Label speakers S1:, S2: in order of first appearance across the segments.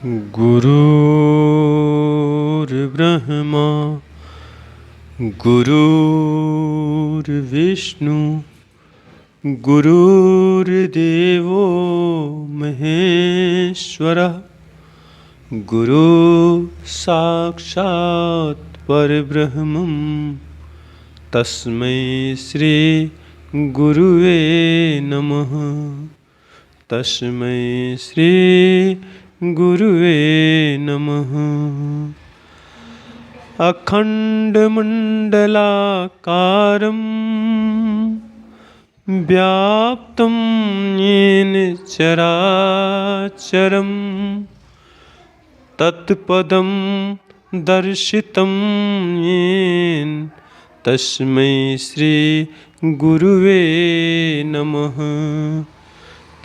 S1: गुरुर्ब्रह्मा गुरुर्विष्णु गुरुर्देवो महेश्वरः गुरु साक्षात् परब्रह्मं तस्मै श्री गुरुवे नमः। तस्मै श्री गुरुवे नमः। अखण्डमण्डलाकारं व्याप्तं येन चराचरं तत्पदं दर्शितं येन तस्मै श्री गुरुवे नमः।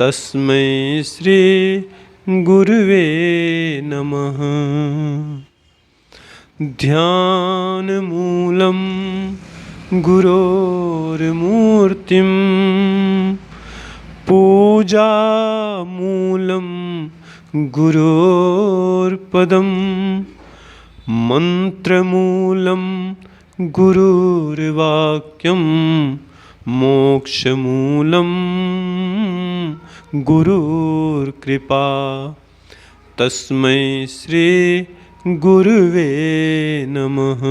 S1: तस्मै श्री गुरुवे नमः। ध्यानमूलं गुरोर्मूर्तिं पूजामूलं गुरोर्पदं मन्त्रमूलं गुरुर्वाक्यं मोक्षमूलं गुरुर्कृपा। तस्मै श्री गुरुवे नमः।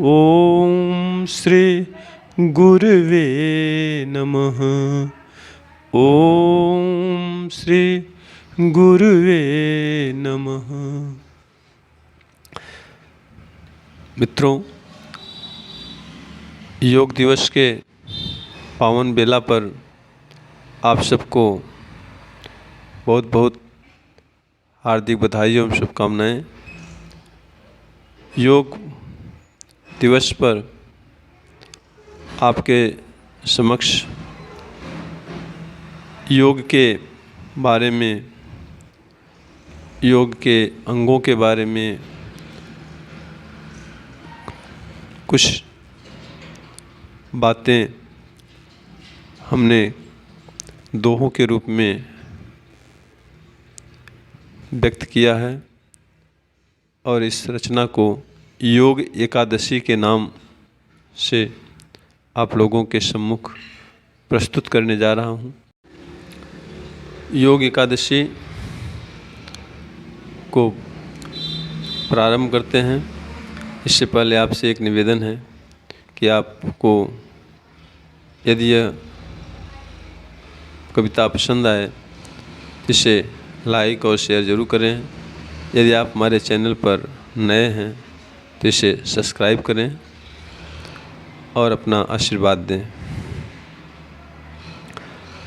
S1: ओम श्री गुरुवे नमः। ओम श्री गुरुवे नमः। मित्रों, योग दिवस के पावन बेला पर आप सबको बहुत बहुत हार्दिक बधाई एवं शुभकामनाएं। योग दिवस पर आपके समक्ष योग के बारे में, योग के अंगों के बारे में कुछ बातें हमने दोहों के रूप में व्यक्त किया है और इस रचना को योग एकादशी के नाम से आप लोगों के सम्मुख प्रस्तुत करने जा रहा हूँ। योग एकादशी को प्रारंभ करते हैं। इससे पहले आपसे एक निवेदन है कि आपको यदि यह कविता पसंद आए इसे लाइक और शेयर ज़रूर करें। यदि आप हमारे चैनल पर नए हैं तो इसे सब्सक्राइब करें और अपना आशीर्वाद दें।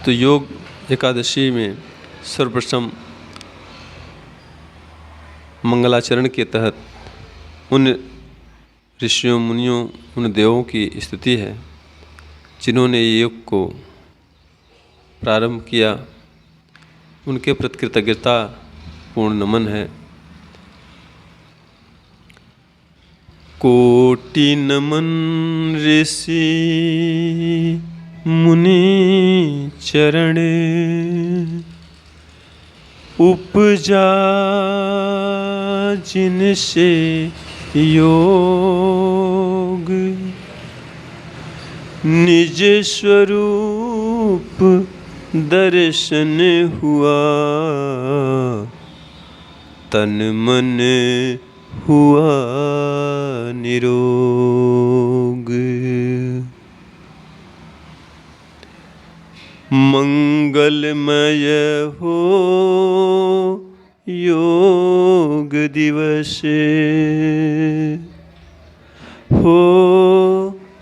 S1: तो योग एकादशी में सर्वप्रथम मंगलाचरण के तहत उन ऋषियों मुनियों, उन देवों की स्तुति है जिन्होंने योग को प्रारंभ किया। उनके प्रति कृतज्ञता पूर्ण नमन है। कोटि नमन ऋषि मुनि चरणे उपजा जिनसे योग निज स्वरूप दर्शन हुआ तन मन हुआ निरोग। मंगलमय हो योग दिवस हो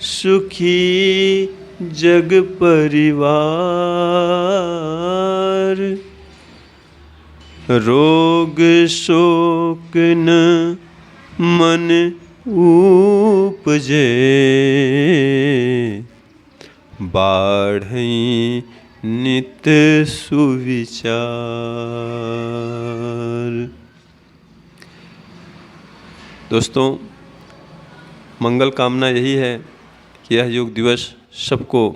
S1: सुखी जग परिवार रोग शोक न मन उपजे बाढ़ई नित सुविचार। दोस्तों, मंगल कामना यही है कि यह योग दिवस सबको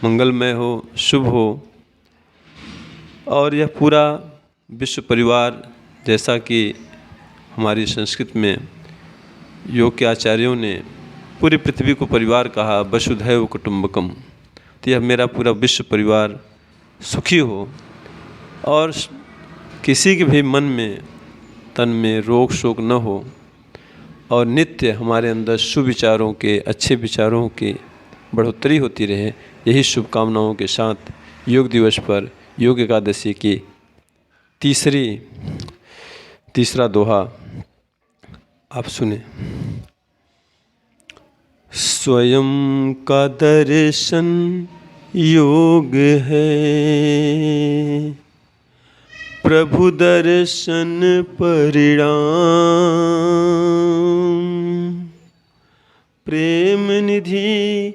S1: मंगलमय हो, शुभ हो और यह पूरा विश्व परिवार, जैसा कि हमारी संस्कृत में योग के आचार्यों ने पूरी पृथ्वी को परिवार कहा, वसुधैव कुटुंबकम। तो यह मेरा पूरा विश्व परिवार सुखी हो और किसी के भी मन में, तन में रोग शोक न हो और नित्य हमारे अंदर सुविचारों के, अच्छे विचारों की बढ़ोतरी होती रहे। यही शुभकामनाओं के साथ योग दिवस पर योग एकादशी की तीसरा दोहा आप सुने। स्वयं का दर्शन योग है, प्रभु दर्शन परिणाम, प्रेम निधि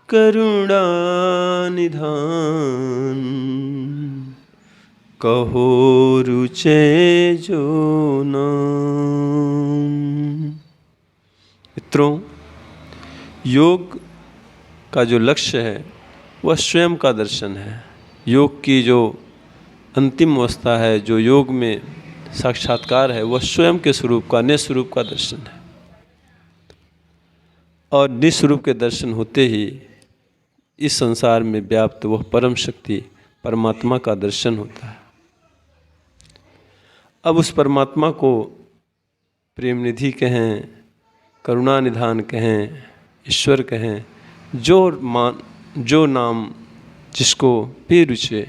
S1: करुणा निधान, कहो रुचे जो नाम। मित्रों, योग का जो लक्ष्य है वह स्वयं का दर्शन है। योग की जो अंतिम अवस्था है, जो योग में साक्षात्कार है, वह स्वयं के स्वरूप का, निस्वरूप का दर्शन है। और निस्वरूप के दर्शन होते ही इस संसार में व्याप्त वह परम शक्ति परमात्मा का दर्शन होता है। अब उस परमात्मा को प्रेम निधि कहें, करुणा निधान कहें, ईश्वर कहें, जो नाम जिसको भी रुचे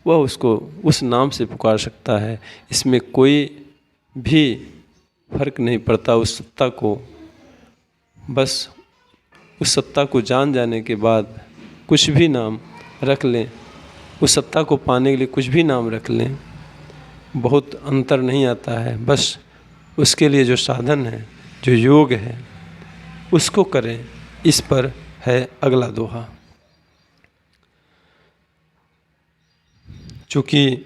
S1: वह उसको उस नाम से पुकार सकता है। इसमें कोई भी फर्क नहीं पड़ता। उस सत्ता को, बस उस सत्ता को जान जाने के बाद कुछ भी नाम रख लें, उस सत्ता को पाने के लिए कुछ भी नाम रख लें, बहुत अंतर नहीं आता है। बस उसके लिए जो साधन है, जो योग है, उसको करें। इस पर है अगला दोहा। चूँकि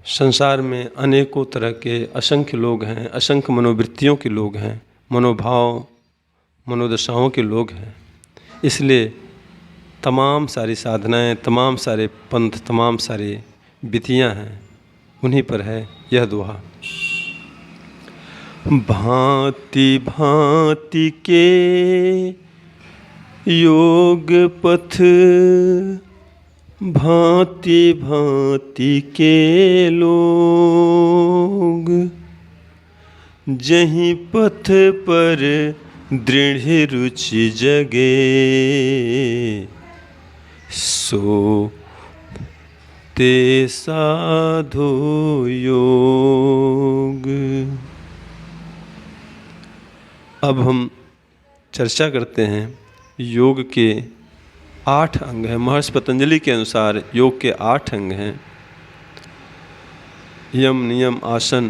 S1: संसार में अनेकों तरह के असंख्य लोग हैं, असंख्य मनोवृत्तियों के लोग हैं, मनोभाव, मनोदशाओं के लोग हैं, इसलिए तमाम सारी साधनाएं, तमाम सारे पंथ, तमाम सारी विधियां हैं। उन्हीं पर है यह दोहा। भांति भांति के योग पथ, भांति भांति के लोग, जहीं पथ पर दृढ़ रुचि जगे, सो ते साधो योग। अब हम चर्चा करते हैं योग के 8 अंग हैं। महर्षि पतंजलि के अनुसार योग के 8 अंग हैं। यम, नियम, आसन,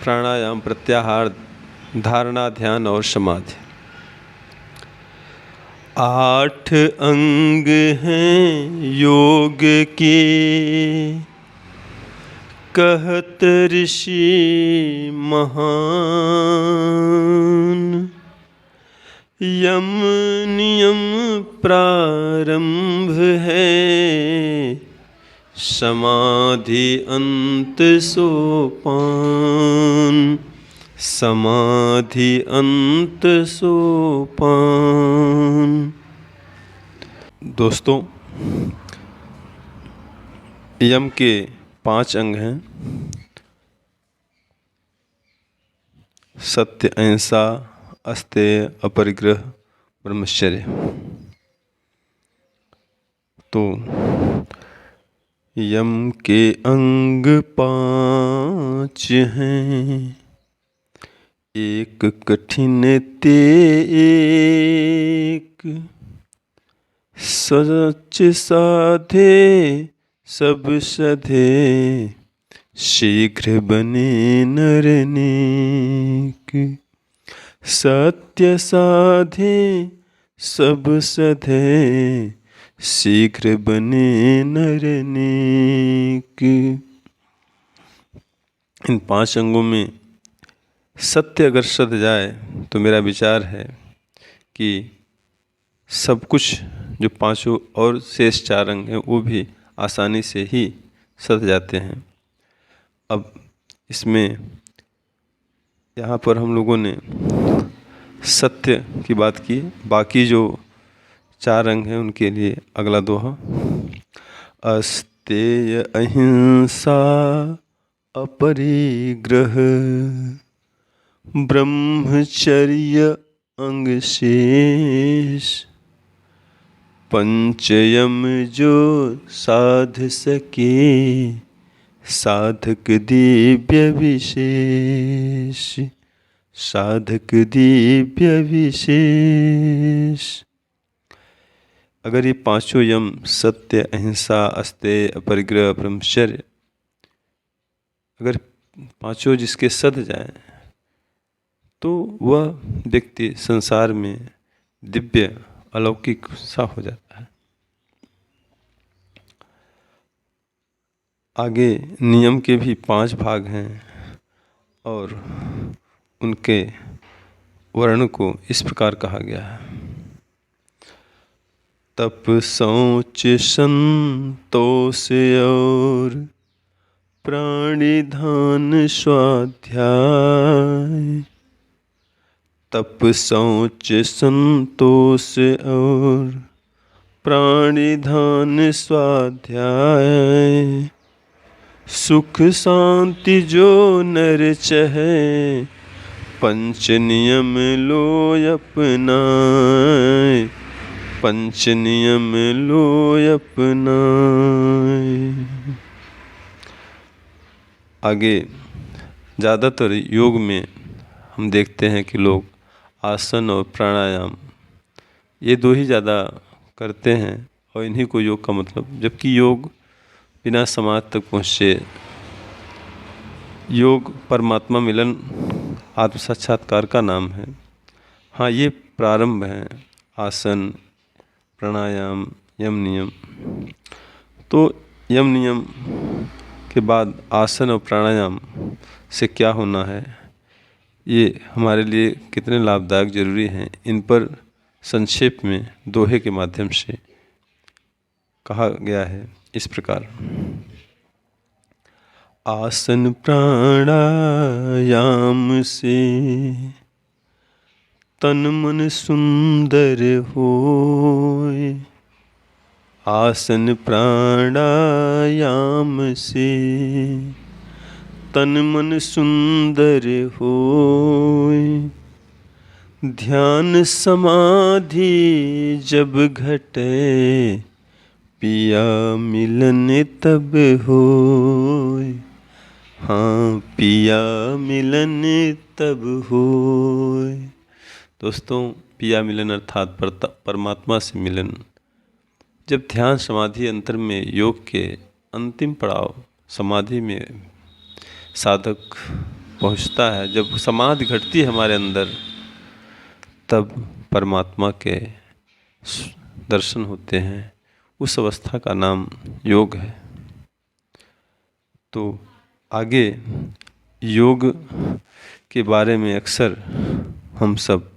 S1: प्राणायाम, प्रत्याहार, धारणा, ध्यान और समाधि। 8 अंग हैं योग के, कहत ऋषि महान। यम नियम प्रारंभ है, समाधि अंत सोपान, समाधि अंत सोपान। दोस्तों, यम के 5 अंग हैं। सत्य, अहिंसा, अस्तेय, अपरिग्रह, ब्रह्मचर्य। तो यम के अंग 5 हैं। एक कठिन ते एक, सच साधे सब सधे, शीघ्र बने नर नेक। सत्य साधे सब सधे, शीघ्र बने नर नेक। इन 5 अंगों में सत्य अगर सध जाए तो मेरा विचार है कि सब कुछ जो 5 और शेष 4 अंग हैं वो भी आसानी से ही सध जाते हैं। अब इसमें यहाँ पर हम लोगों ने सत्य की बात की, बाकी जो 4 अंग हैं उनके लिए अगला दोहा। अस्तेय अहिंसा अपरिग्रह ब्रह्मचर्य अंग शेष पंचयम जो साध सके साधक दिव्य विशेष, साधक दिव्य विशेष। अगर ये 5 यम सत्य, अहिंसा, अस्तेय, अपरिग्रह, ब्रह्मचर्य अगर 5 जिसके सध जाएं तो वह व्यक्ति संसार में दिव्य अलौकिक सा हो जाता है। आगे नियम के भी 5 भाग हैं और उनके वर्ण को इस प्रकार कहा गया है। तप, शौच, संतोष और प्राणिधान स्वाध्याय। तप, शौच, संतोष और प्राणिधान स्वाध्याय सुख शांति जो नर चहे पंच नियम लो अपनाए, पंच नियम लो अपनाए। आगे ज़्यादातर योग में हम देखते हैं कि लोग आसन और प्राणायाम ये 2 ही ज़्यादा करते हैं और इन्हीं को योग का मतलब, जबकि योग बिना समाधि तक पहुँचे, योग परमात्मा मिलन आत्म साक्षात्कार का नाम है। हाँ, ये प्रारंभ है, आसन, प्राणायाम, यम नियम। तो यम नियम के बाद आसन और प्राणायाम से क्या होना है, ये हमारे लिए कितने लाभदायक जरूरी हैं, इन पर संक्षेप में दोहे के माध्यम से कहा गया है इस प्रकार। आसन प्राणायाम से तन मन सुंदर होए, आसन प्राणायाम से तन मन सुंदर होए। ध्यान समाधि जब घटे पिया मिलन तब होए, हाँ पिया मिलन तब होए। दोस्तों, पिया मिलन अर्थात परमात्मा से मिलन जब ध्यान समाधि अंतर में योग के अंतिम पड़ाव समाधि में साधक पहुंचता है, जब समाधि घटती है हमारे अंदर, तब परमात्मा के दर्शन होते हैं। उस अवस्था का नाम योग है। तो आगे योग के बारे में अक्सर हम सब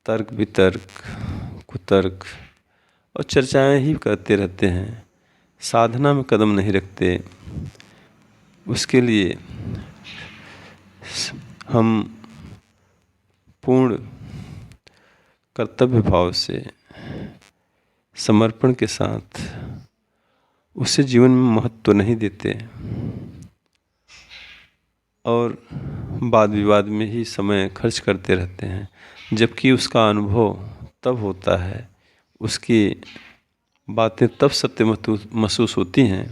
S1: तर्क वितर्क कुतर्क और चर्चाएं ही करते रहते हैं, साधना में कदम नहीं रखते। उसके लिए हम पूर्ण कर्तव्य भाव से समर्पण के साथ उसे जीवन में महत्व नहीं देते और वाद विवाद में ही समय खर्च करते रहते हैं, जबकि उसका अनुभव तब होता है, उसकी बातें तब सत्य महसूस होती हैं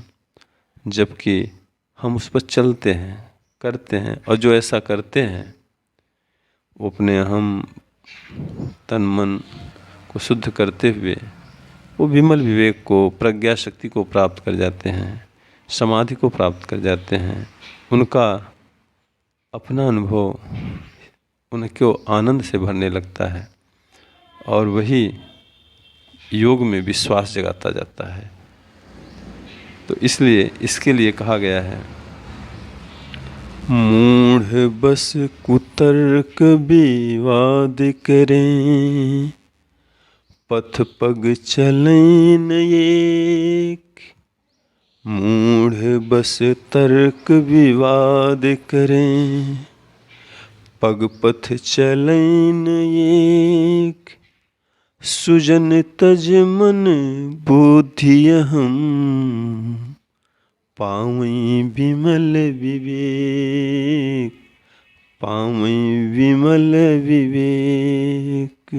S1: जबकि हम उस पर चलते हैं, करते हैं। और जो ऐसा करते हैं वो अपने अहम तन मन को शुद्ध करते हुए वो विमल विवेक को, प्रज्ञा शक्ति को प्राप्त कर जाते हैं, समाधि को प्राप्त कर जाते हैं। उनका अपना अनुभव उनको आनंद से भरने लगता है और वही योग में विश्वास जगाता जाता है। तो इसलिए इसके लिए कहा गया है, मूढ़ बस कुतर्क विवाद करें, पथ पग चलें न एक, मूढ़ बस तर्क विवाद करें, पग पथ चलैन एक, सुजन तज मन बुद्धि हम, पावई विमल विवेक, पावई विमल विवेक।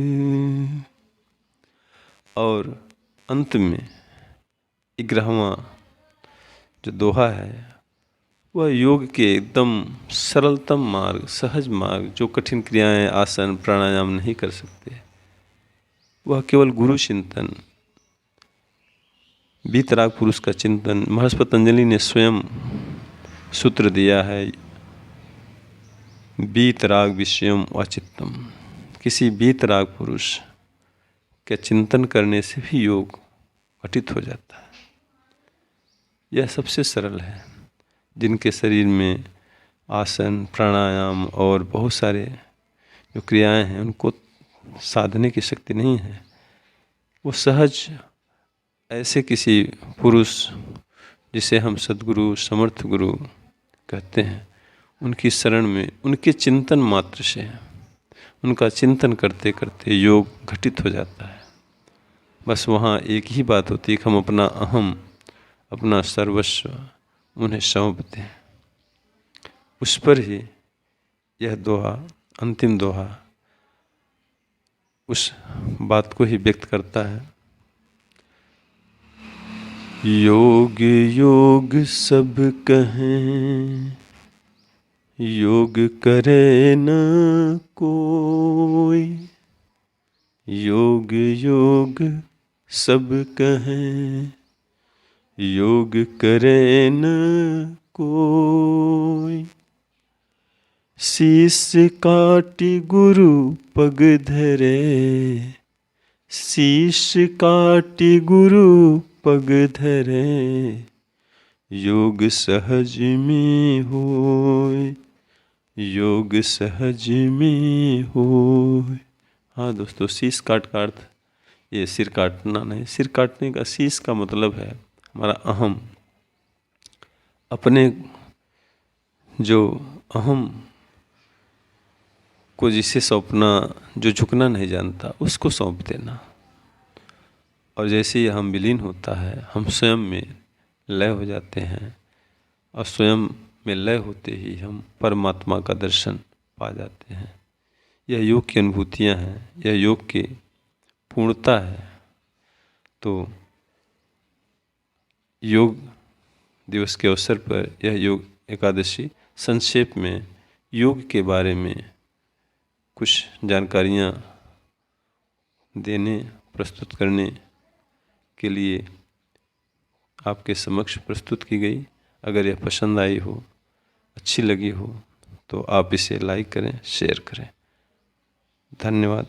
S1: और अंत में 11वां जो दोहा है वह योग के एकदम सरलतम मार्ग, सहज मार्ग, जो कठिन क्रियाएं, आसन, प्राणायाम नहीं कर सकते, वह केवल गुरु चिंतन, वीतराग पुरुष का चिंतन। महर्षि पतंजलि ने स्वयं सूत्र दिया है, वीतराग विषयम अचित्तम। किसी वीतराग पुरुष के चिंतन करने से भी योग घटित हो जाता है। यह सबसे सरल है। जिनके शरीर में आसन, प्राणायाम और बहुत सारे जो क्रियाएं हैं उनको साधने की शक्ति नहीं है, वो सहज ऐसे किसी पुरुष जिसे हम सद्गुरु, समर्थ गुरु कहते हैं, उनकी शरण में उनके चिंतन मात्र से, उनका चिंतन करते करते योग घटित हो जाता है। बस वहाँ एक ही बात होती है कि हम अपना अहम, अपना सर्वस्व उन्हें सौंप दें। उस पर ही यह दोहा, अंतिम दोहा, उस बात को ही व्यक्त करता है। योग योग सब कहें, योग करे न कोई, योग योग सब कहें, योग करे न कोई। शीस काटि गुरु पग धरे, शीस काटि गुरु पग धरे, योग सहज में होय, योग सहज में होय। हाँ दोस्तों, शीस काट का अर्थ ये सिर काटना नहीं। सिर काटने का, शीस का मतलब है हमारा अहम, अपने जो अहम को जिसे सौंपना, जो झुकना नहीं जानता उसको सौंप देना। और जैसे ही हम विलीन होता है, हम स्वयं में लय हो जाते हैं, और स्वयं में लय होते ही हम परमात्मा का दर्शन पा जाते हैं। यह योग की अनुभूतियाँ हैं, यह योग की पूर्णता है। तो योग दिवस के अवसर पर यह योग एकादशी संक्षेप में योग के बारे में कुछ जानकारियाँ देने, प्रस्तुत करने के लिए आपके समक्ष प्रस्तुत की गई। अगर यह पसंद आई हो, अच्छी लगी हो, तो आप इसे लाइक करें, शेयर करें। धन्यवाद।